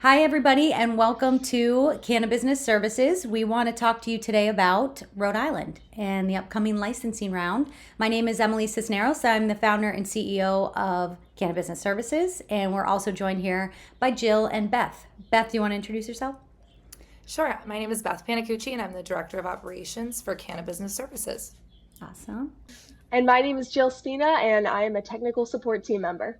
Hi, everybody, and welcome to Canna Business Services. We want to talk to you today about Rhode Island and the upcoming licensing round. My name is Emily Cisneros. I'm the founder and CEO of Canna Business Services, and we're also joined here by Jill and Beth. Beth, do you want to introduce yourself? Sure. My name is Beth Panicucci, and I'm the Director of Operations for Canna Business Services. Awesome. And my name is Jill Stina, and I am a technical support team member.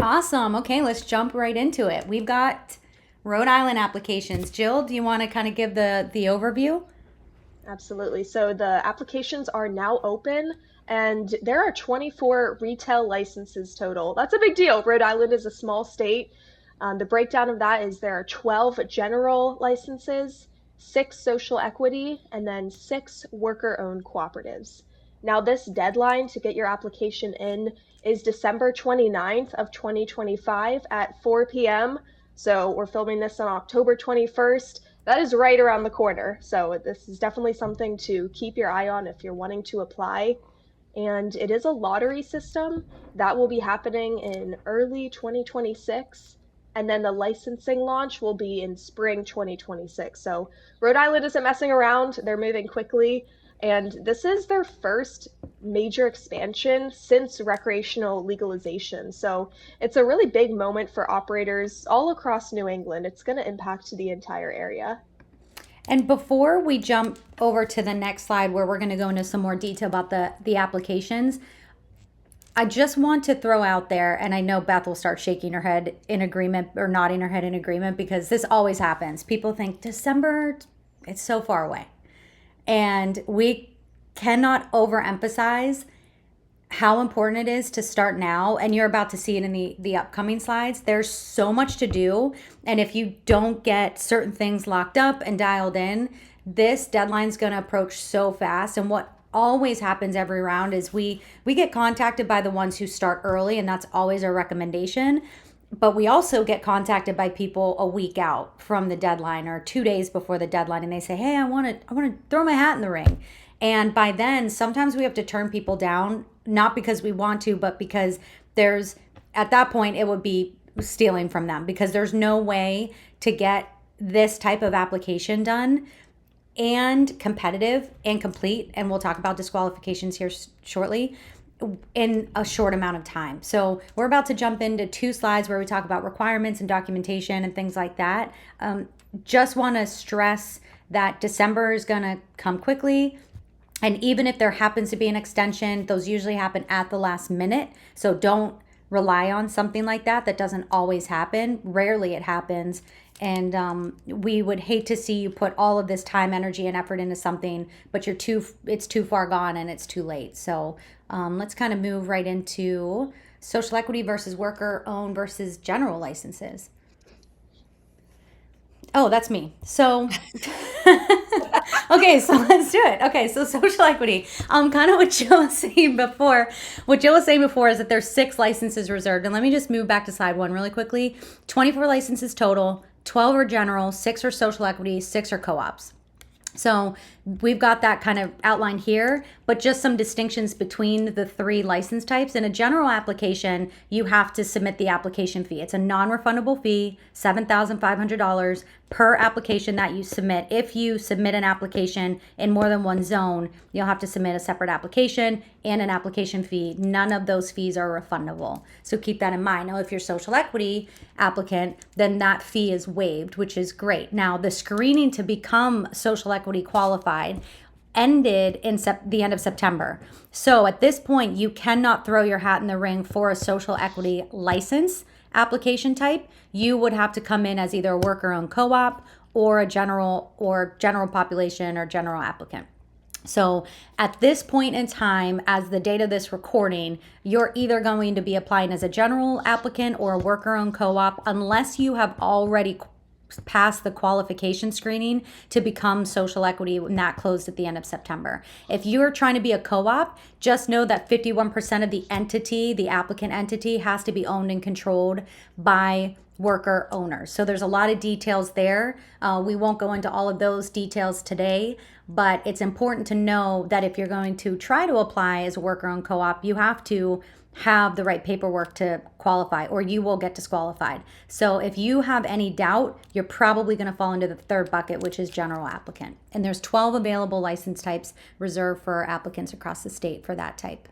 Awesome. Okay, let's jump right into it. We've got Rhode Island applications. Jill, do you want to kind of give the overview? Absolutely. So the applications are now open, and there are 24 retail licenses total. That's a big deal. Rhode Island is a small state. The breakdown of that is there are 12 general licenses, 6 social equity, and then 6 worker-owned cooperatives. Now, this deadline to get your application in is December 29th of 2025 at 4 p.m. So we're filming this on October 21st. That is right around the corner. So this is definitely something to keep your eye on if you're wanting to apply. And it is a lottery system that will be happening in early 2026. And then the licensing launch will be in spring 2026. So Rhode Island isn't messing around. They're moving quickly. And this is their first major expansion since recreational legalization. So it's a really big moment for operators all across New England. It's going to impact the entire area. And before we jump over to the next slide where we're going to go into some more detail about the applications, I just want to throw out there, and I know Beth will start shaking her head in agreement or nodding her head in agreement because this always happens. People think December, it's so far away. And we cannot overemphasize how important it is to start now. And you're about to see it in the upcoming slides. There's so much to do. And if you don't get certain things locked up and dialed in, this deadline's going to approach so fast. And what always happens every round is we get contacted by the ones who start early, and that's always our recommendation. But we also get contacted by people a week out from the deadline or 2 days before the deadline, and they say, "Hey, I want to throw my hat in the ring." And by then, sometimes we have to turn people down, not because we want to, but because there's at that point it would be stealing from them because there's no way to get this type of application done and competitive and complete. And we'll talk about disqualifications here shortly in a short amount of time. So we're about to jump into 2 slides where we talk about requirements and documentation and things like that. Just want to stress that December is going to come quickly. And even if there happens to be an extension, those usually happen at the last minute. So don't rely on something like that. That doesn't always happen. Rarely it happens. And we would hate to see you put all of this time, energy, and effort into something, but it's too far gone and it's too late. So let's kind of move right into social equity versus worker owned versus general licenses. Oh, that's me. So, okay, so let's do it. Okay, so social equity. Kind of what Jill was saying before. What Jill was saying before is that there's 6 licenses reserved. And let me just move back to slide 1 really quickly. 24 licenses total, 12 are general, 6 are social equity, 6 are co-ops. So we've got that kind of outlined here, but just some distinctions between the 3 license types. In a general application, you have to submit the application fee. It's a non-refundable fee, $7,500 per application that you submit. If you submit an application in more than one zone, you'll have to submit a separate application and an application fee. None of those fees are refundable. So keep that in mind. Now, if you're social equity applicant, then that fee is waived, which is great. Now, the screening to become social equity qualified ended in the end of September. So at this point, you cannot throw your hat in the ring for a social equity license application type. You would have to come in as either a worker-owned co-op or a general population or general applicant. So at this point in time, as the date of this recording, you're either going to be applying as a general applicant or a worker-owned co-op unless you have already passed the qualification screening to become social equity when that closed at the end of September. If you're trying to be a co-op, just know that 51% of the entity, the applicant entity, has to be owned and controlled by worker owners. So there's a lot of details there. We won't go into all of those details today, but it's important to know that if you're going to try to apply as a worker owned co-op, you have to have the right paperwork to qualify or you will get disqualified. So if you have any doubt, you're probably going to fall into the third bucket, which is general applicant. And there's 12 available license types reserved for applicants across the state for that type.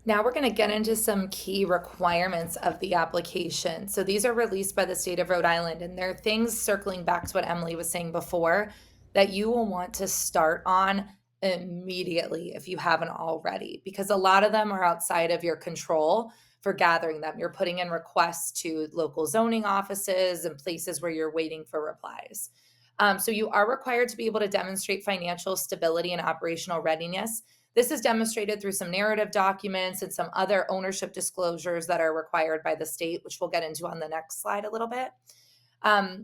Now we're going to get into some key requirements of the application. So these are released by the state of Rhode Island, and there are things circling back to what Emily was saying before that you will want to start on immediately if you haven't already, because a lot of them are outside of your control for gathering them. You're putting in requests to local zoning offices and places where you're waiting for replies. So you are required to be able to demonstrate financial stability and operational readiness. This is demonstrated through some narrative documents and some other ownership disclosures that are required by the state, which we'll get into on the next slide a little bit.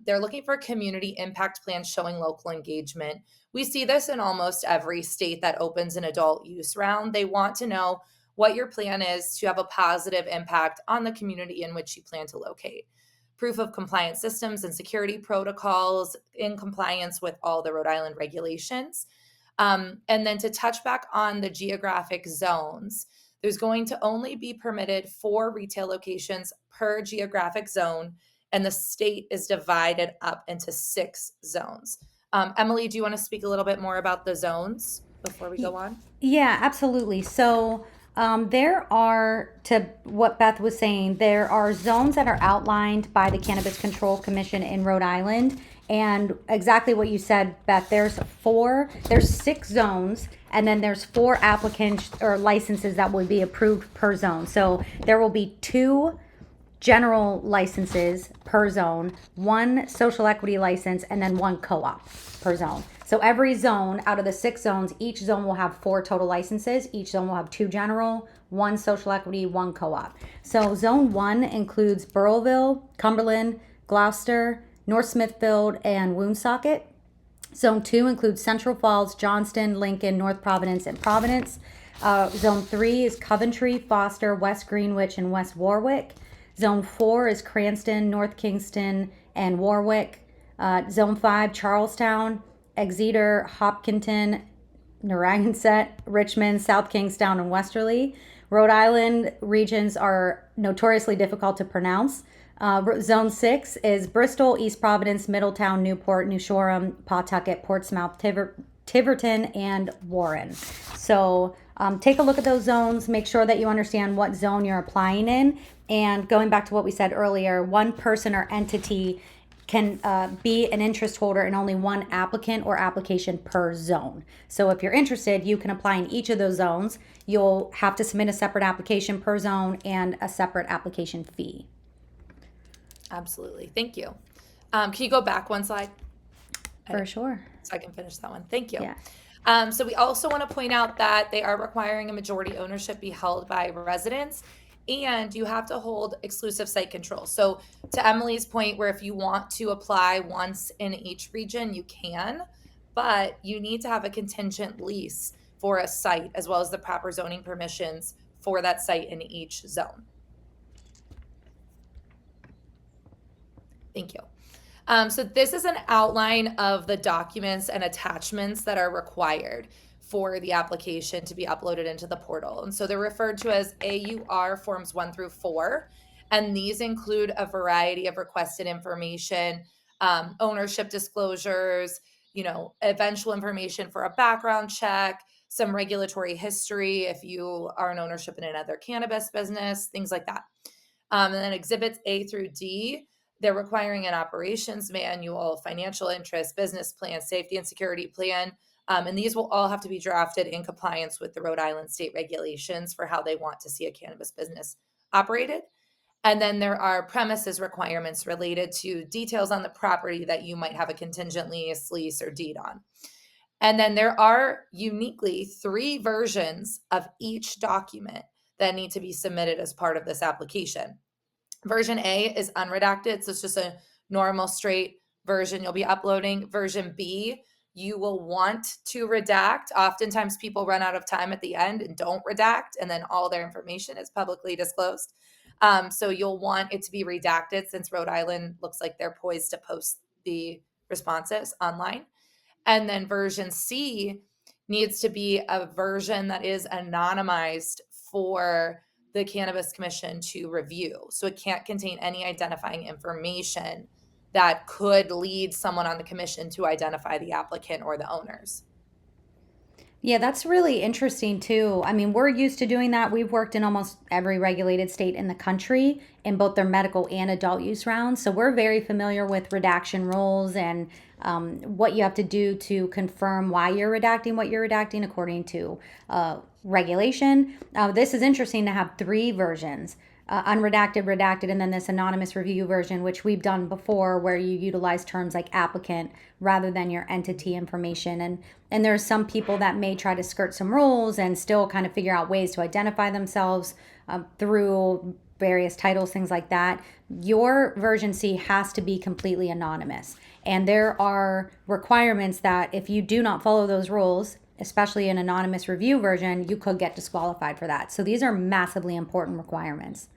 They're looking for community impact plans showing local engagement. We see this in almost every state that opens an adult use round. They want to know what your plan is to have a positive impact on the community in which you plan to locate. Proof of compliance systems and security protocols in compliance with all the Rhode Island regulations. And then to touch back on the geographic zones, there's going to only be permitted 4 retail locations per geographic zone, and the state is divided up into 6 zones. Emily, do you want to speak a little bit more about the zones before we go on? Yeah, absolutely. So there are, to what Beth was saying, there are zones that are outlined by the Cannabis Control Commission in Rhode Island. And exactly what you said, Beth, there's 6 zones, and then there's 4 applicants or licenses that would be approved per zone. So there will be 2 general licenses per zone, 1 social equity license, and then 1 co-op per zone. So every zone out of the 6 zones, each zone will have 4 total licenses. Each zone will have 2 general, 1 social equity, 1 co-op. So zone 1 includes Burrillville, Cumberland, Gloucester, North Smithfield, and Woonsocket. Zone 2 includes Central Falls, Johnston, Lincoln, North Providence, and Providence. Zone 3 is Coventry, Foster, West Greenwich, and West Warwick. Zone 4 is Cranston, North Kingston, and Warwick. Zone 5, Charlestown, Exeter, Hopkinton, Narragansett, Richmond, South Kingstown, and Westerly. Rhode Island regions are notoriously difficult to pronounce. Zone 6 is Bristol, East Providence, Middletown, Newport, New Shoreham, Pawtucket, Portsmouth, Tiverton, and Warren. So take a look at those zones. Make sure that you understand what zone you're applying in. And going back to what we said earlier, one person or entity can be an interest holder in only 1 applicant or application per zone. So if you're interested, you can apply in each of those zones. You'll have to submit a separate application per zone and a separate application fee. Absolutely. Thank you. Can you go back one slide? For sure. So I can finish that one. Thank you. Yeah. So we also want to point out that they are requiring a majority ownership be held by residents, and you have to hold exclusive site control. So to Emily's point, where if you want to apply once in each region, you can, but you need to have a contingent lease for a site as well as the proper zoning permissions for that site in each zone. Thank you. So this is an outline of the documents and attachments that are required for the application to be uploaded into the portal. And so they're referred to as AUR forms 1 through 4. And these include a variety of requested information, ownership disclosures, eventual information for a background check, some regulatory history if you are an ownership in another cannabis business, things like that. And then exhibits A through D, they're requiring an operations manual, financial interest, business plan, safety and security plan. And these will all have to be drafted in compliance with the Rhode Island state regulations for how they want to see a cannabis business operated. And then there are premises requirements related to details on the property that you might have a contingent lease, or deed on. And then there are uniquely 3 versions of each document that need to be submitted as part of this application. Version A is unredacted, so it's just a normal straight version you'll be uploading. Version B, you will want to redact. Oftentimes people run out of time at the end and don't redact, and then all their information is publicly disclosed. So you'll want it to be redacted, since Rhode Island looks like they're poised to post the responses online. And then version C needs to be a version that is anonymized for the Cannabis Commission to review. So it can't contain any identifying information that could lead someone on the commission to identify the applicant or the owners. Yeah, that's really interesting too. I mean, we're used to doing that. We've worked in almost every regulated state in the country in both their medical and adult use rounds. So we're very familiar with redaction rules and what you have to do to confirm why you're redacting what you're redacting according to regulation. This is interesting to have three versions. Unredacted, redacted, and then this anonymous review version, which we've done before, where you utilize terms like applicant rather than your entity information. And there's some people that may try to skirt some rules and still kind of figure out ways to identify themselves through various titles, things like that. Your version C has to be completely anonymous. And there are requirements that if you do not follow those rules, especially an anonymous review version, you could get disqualified for that. So these are massively important requirements.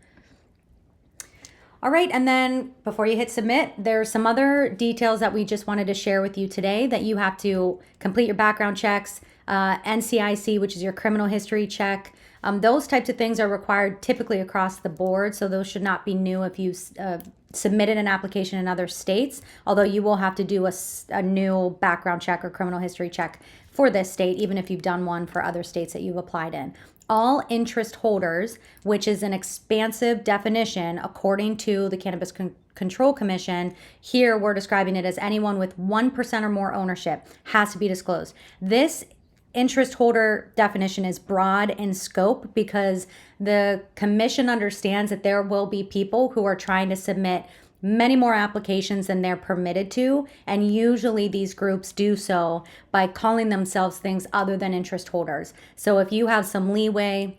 All right, and then before you hit submit, there's some other details that we just wanted to share with you today that you have to complete your background checks, NCIC, which is your criminal history check. Those types of things are required typically across the board, so those should not be new if you submitted an application in other states, although you will have to do a new background check or criminal history check for this state, even if you've done one for other states that you've applied in. All interest holders, which is an expansive definition according to the Cannabis Control Commission, here we're describing it as anyone with 1% or more ownership has to be disclosed. This interest holder definition is broad in scope because the commission understands that there will be people who are trying to submit many more applications than they're permitted to, and usually these groups do so by calling themselves things other than interest holders. So if you have some leeway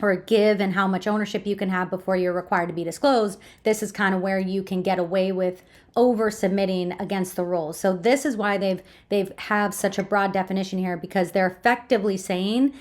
or give and how much ownership you can have before you're required to be disclosed, this is kind of where you can get away with over submitting against the rules. So this is why they've have such a broad definition here, because they're effectively saying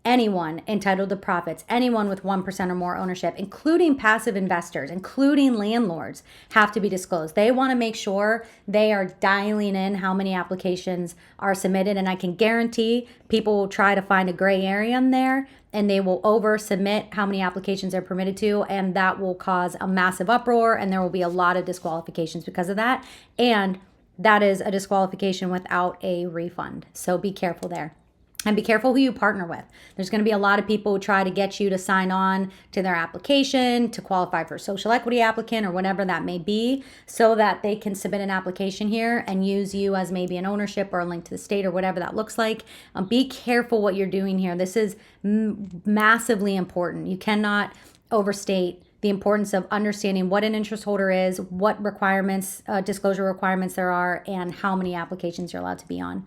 anyone entitled to profits, anyone with 1% or more ownership, including passive investors, including landlords, have to be disclosed. They want to make sure they are dialing in how many applications are submitted. And I can guarantee people will try to find a gray area in there and they will over submit how many applications they're permitted to. And that will cause a massive uproar. And there will be a lot of disqualifications because of that. And that is a disqualification without a refund. So be careful there. And be careful who you partner with. There's going to be a lot of people who try to get you to sign on to their application to qualify for social equity applicant or whatever that may be, so that they can submit an application here and use you as maybe an ownership or a link to the state or whatever that looks like. Be careful what you're doing here. This is massively important. You cannot overstate the importance of understanding what an interest holder is, what requirements, disclosure requirements there are, and how many applications you're allowed to be on.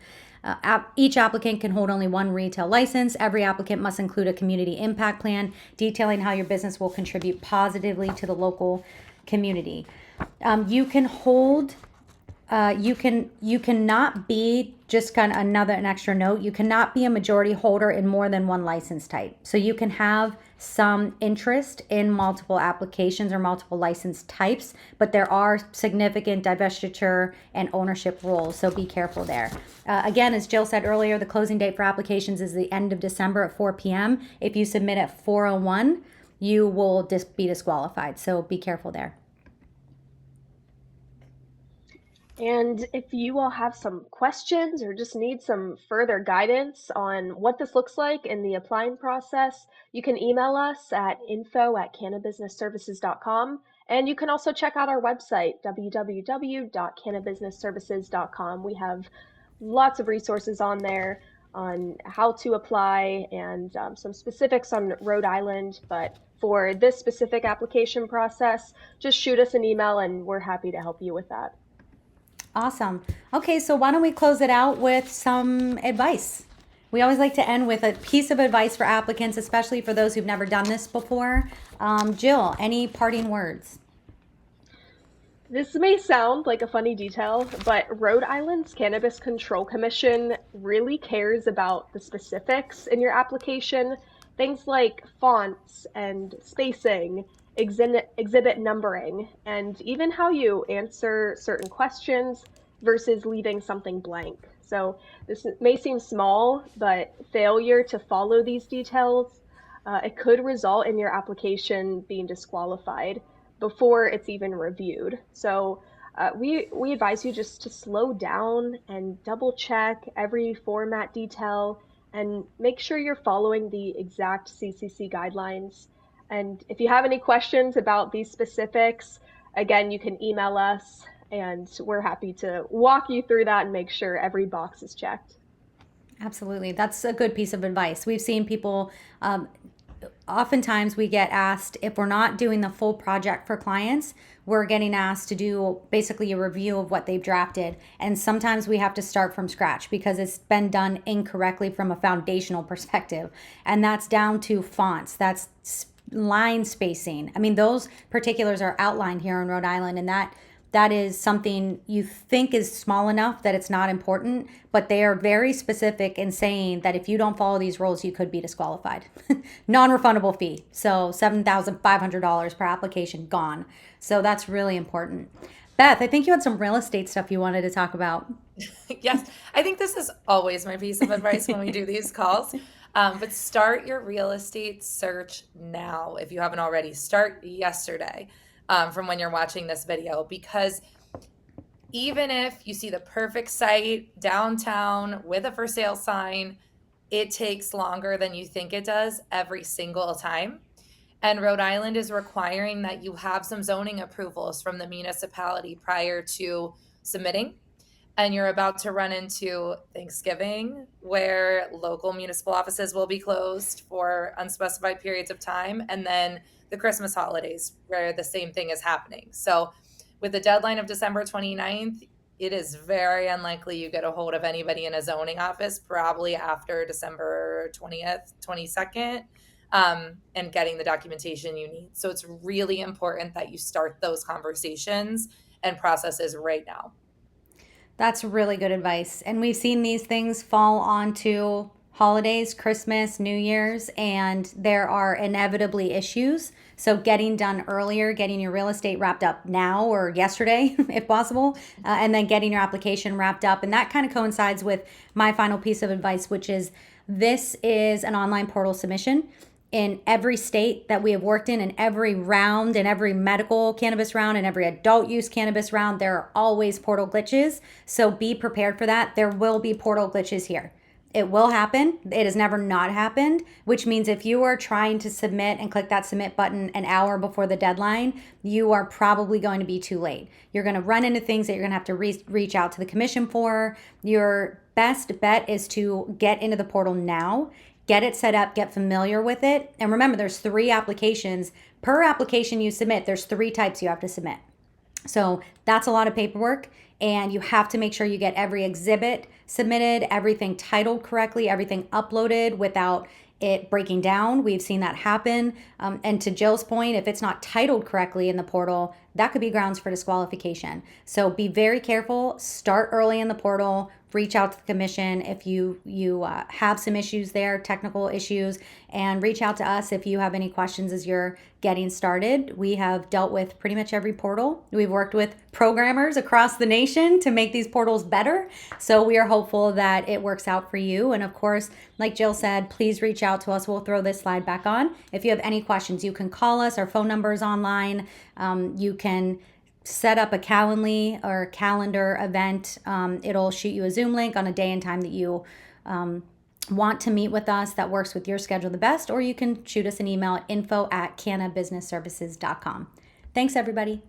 Each applicant can hold only one retail license. Every applicant must include a community impact plan detailing how your business will contribute positively to the local community. You can hold, you cannot be, just kind of an extra note, you cannot be a majority holder in more than one license type. So you can have some interest in multiple applications or multiple license types, but there are significant divestiture and ownership rules, so be careful there. Again, as Jill said earlier, the closing date for applications is the end of December at 4 p.m. If you submit at 4:01, you will be disqualified, so be careful there. And if you all have some questions or just need some further guidance on what this looks like in the applying process, you can email us at info@cannabusinessservices.com. And you can also check out our website, www.cannabusinessservices.com. We have lots of resources on there on how to apply and some specifics on Rhode Island. But for this specific application process, just shoot us an email and we're happy to help you with that. Awesome. Okay, so why don't we close it out with some advice? We always like to end with a piece of advice for applicants, especially for those who've never done this before. Jill, any parting words? This may sound like a funny detail, but Rhode Island's Cannabis Control Commission really cares about the specifics in your application, things like fonts and spacing exhibit numbering, and even how you answer certain questions versus leaving something blank. So this may seem small, but failure to follow these details, it could result in your application being disqualified before it's even reviewed. So we advise you just to slow down and double check every format detail and make sure you're following the exact CCC guidelines. And if you have any questions about these specifics, again, you can email us and we're happy to walk you through that and make sure every box is checked. Absolutely. That's a good piece of advice. We've seen people, oftentimes we get asked if we're not doing the full project for clients, we're getting asked to do basically a review of what they've drafted. And sometimes we have to start from scratch because it's been done incorrectly from a foundational perspective. And that's down to fonts, that's line spacing. I mean, those particulars are outlined here in Rhode Island, and that is something you think is small enough that it's not important, but they are very specific in saying that if you don't follow these rules, you could be disqualified. Non-refundable fee. So $7,500 per application gone. So that's really important. Beth, I think you had some real estate stuff you wanted to talk about. Yes, I think this is always my piece of advice when we do these calls. But start your real estate search now if you haven't already. Start yesterday from when you're watching this video, because even if you see the perfect site downtown with a for sale sign, it takes longer than you think it does every single time. And Rhode Island is requiring that you have some zoning approvals from the municipality prior to submitting. And you're about to run into Thanksgiving, where local municipal offices will be closed for unspecified periods of time, and then the Christmas holidays, where the same thing is happening. So with the deadline of December 29th, it is very unlikely you get a hold of anybody in a zoning office, probably after December 20th, 22nd, and getting the documentation you need. So it's really important that you start those conversations and processes right now. That's really good advice. And we've seen these things fall onto holidays, Christmas, New Year's, and there are inevitably issues. So getting done earlier, getting your real estate wrapped up now or yesterday, if possible, and then getting your application wrapped up. And that kind of coincides with my final piece of advice, which is this is an online portal submission. In every state that we have worked in every round, in every medical cannabis round, and every adult use cannabis round, there are always portal glitches. So be prepared for that. There will be portal glitches here. It will happen. It has never not happened, which means if you are trying to submit and click that submit button an hour before the deadline, you are probably going to be too late. You're going to run into things that you're going to have to reach out to the commission for. Your best bet is to get into the portal now. Get it set up, get familiar with it. And remember, there's 3 applications. Per application you submit, there's 3 types you have to submit. So that's a lot of paperwork. And you have to make sure you get every exhibit submitted, everything titled correctly, everything uploaded without it breaking down. We've seen that happen. And to Jill's point, if it's not titled correctly in the portal, that could be grounds for disqualification. So be very careful. Start early in the portal. Reach out to the commission if you have some issues there, technical issues, and reach out to us if you have any questions as you're getting started. We have dealt with pretty much every portal. We've worked with programmers across the nation to make these portals better. So we are hopeful that it works out for you. And of course, like Jill said, please reach out to us. We'll throw this slide back on. If you have any questions, you can call us. Our phone number is online. You can set up a Calendly or calendar event. It'll shoot you a Zoom link on a day and time that you want to meet with us that works with your schedule the best, or you can shoot us an email at info@cannabusinessservices.com. Thanks, everybody.